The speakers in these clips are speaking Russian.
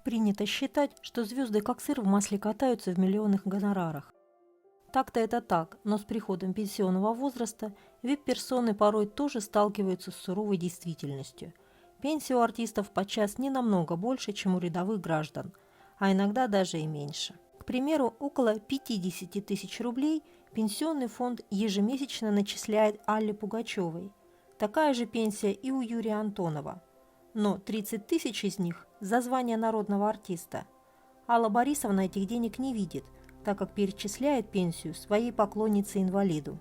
Принято считать, что звезды как сыр в масле катаются в миллионных гонорарах. Так-то это так, но с приходом пенсионного возраста вип-персоны порой тоже сталкиваются с суровой действительностью. Пенсия у артистов подчас не намного больше, чем у рядовых граждан, а иногда даже и меньше. К примеру, около 50 тысяч рублей пенсионный фонд ежемесячно начисляет Алле Пугачевой. Такая же пенсия и у Юрия Антонова. Но 30 тысяч из них за звание народного артиста. Алла Борисовна этих денег не видит, так как перечисляет пенсию своей поклоннице-инвалиду.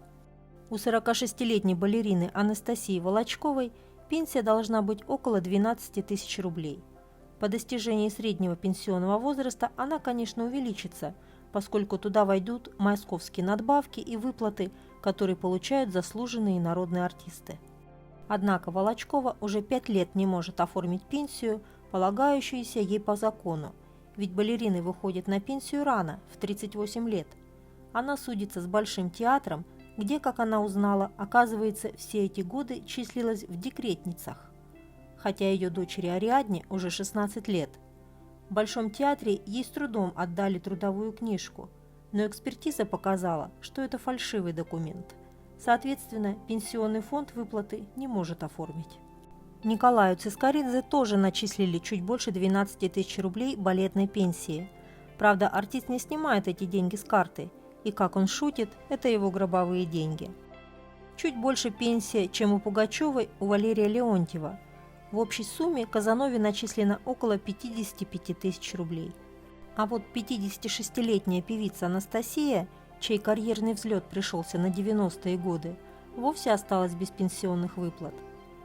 У 46-летней балерины Анастасии Волочковой пенсия должна быть около 12 тысяч рублей. По достижении среднего пенсионного возраста она, конечно, увеличится, поскольку туда войдут московские надбавки и выплаты, которые получают заслуженные народные артисты. Однако Волочкова уже 5 лет не может оформить пенсию, полагающуюся ей по закону, ведь балерины выходят на пенсию рано, в 38 лет. Она судится с Большим театром, где, как она узнала, оказывается, все эти годы числилась в декретницах, хотя ее дочери Ариадне уже 16 лет. В Большом театре ей с трудом отдали трудовую книжку, но экспертиза показала, что это фальшивый документ. Соответственно, пенсионный фонд выплаты не может оформить. Николаю Цискоридзе тоже начислили чуть больше 12 тысяч рублей балетной пенсии. Правда, артист не снимает эти деньги с карты, и, как он шутит, это его гробовые деньги. Чуть больше пенсия, чем у Пугачевой, у Валерия Леонтьева. В общей сумме Казанове начислено около 55 тысяч рублей. А вот 56-летняя певица Анастасия, чей карьерный взлет пришелся на 90-е годы, вовсе осталась без пенсионных выплат.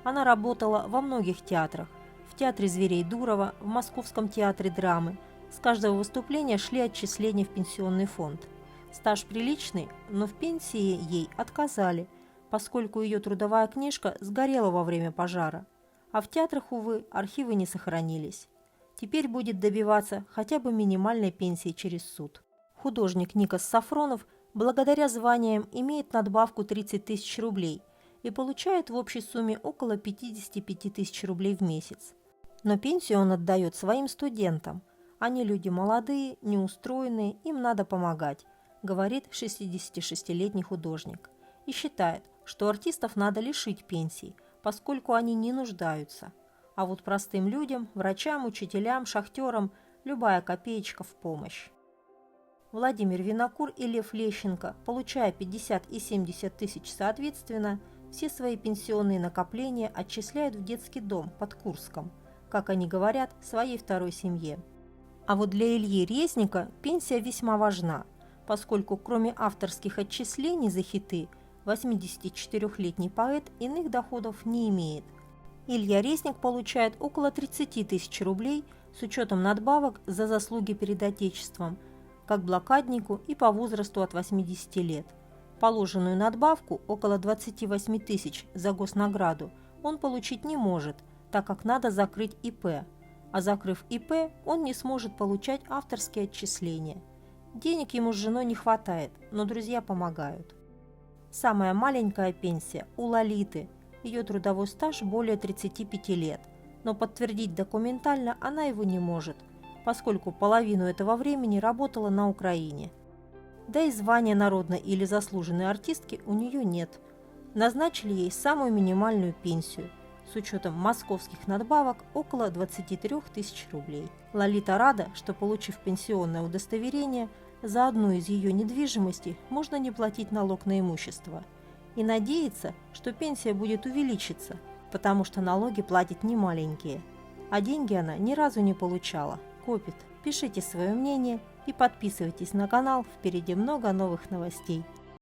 Она работала во многих театрах, в Театре зверей Дурова, в Московском театре драмы. С каждого выступления шли отчисления в пенсионный фонд. Стаж приличный, но в пенсии ей отказали, поскольку ее трудовая книжка сгорела во время пожара. А в театрах, увы, архивы не сохранились. Теперь будет добиваться хотя бы минимальной пенсии через суд. Художник Никос Сафронов благодаря званиям имеет надбавку 30 тысяч рублей и получает в общей сумме около 55 тысяч рублей в месяц. Но пенсию он отдает своим студентам. Они люди молодые, неустроенные, им надо помогать, говорит 66-летний художник. И считает, что артистов надо лишить пенсий, поскольку они не нуждаются. А вот простым людям, врачам, учителям, шахтерам любая копеечка в помощь. Владимир Винокур и Лев Лещенко, получая 50 и 70 тысяч соответственно, все свои пенсионные накопления отчисляют в детский дом под Курском, как они говорят, своей второй семье. А вот для Ильи Резника пенсия весьма важна, поскольку кроме авторских отчислений за хиты, 84-летний поэт иных доходов не имеет. Илья Резник получает около 30 тысяч рублей с учетом надбавок за заслуги перед Отечеством, как блокаднику и по возрасту от 80 лет. Положенную надбавку, около 28 тысяч за госнаграду, он получить не может, так как надо закрыть ИП. А закрыв ИП, он не сможет получать авторские отчисления. Денег ему с женой не хватает, но друзья помогают. Самая маленькая пенсия у Лолиты. Ее трудовой стаж более 35 лет, но подтвердить документально она его не может, поскольку половину этого времени работала на Украине. Да и звания народной или заслуженной артистки у нее нет. Назначили ей самую минимальную пенсию, с учетом московских надбавок около 23 тысяч рублей. Лолита рада, что, получив пенсионное удостоверение, за одну из ее недвижимостей можно не платить налог на имущество. И надеется, что пенсия будет увеличиться, потому что налоги платит немаленькие. А деньги она ни разу не получала. Копит. Пишите свое мнение и подписывайтесь на канал, впереди много новых новостей.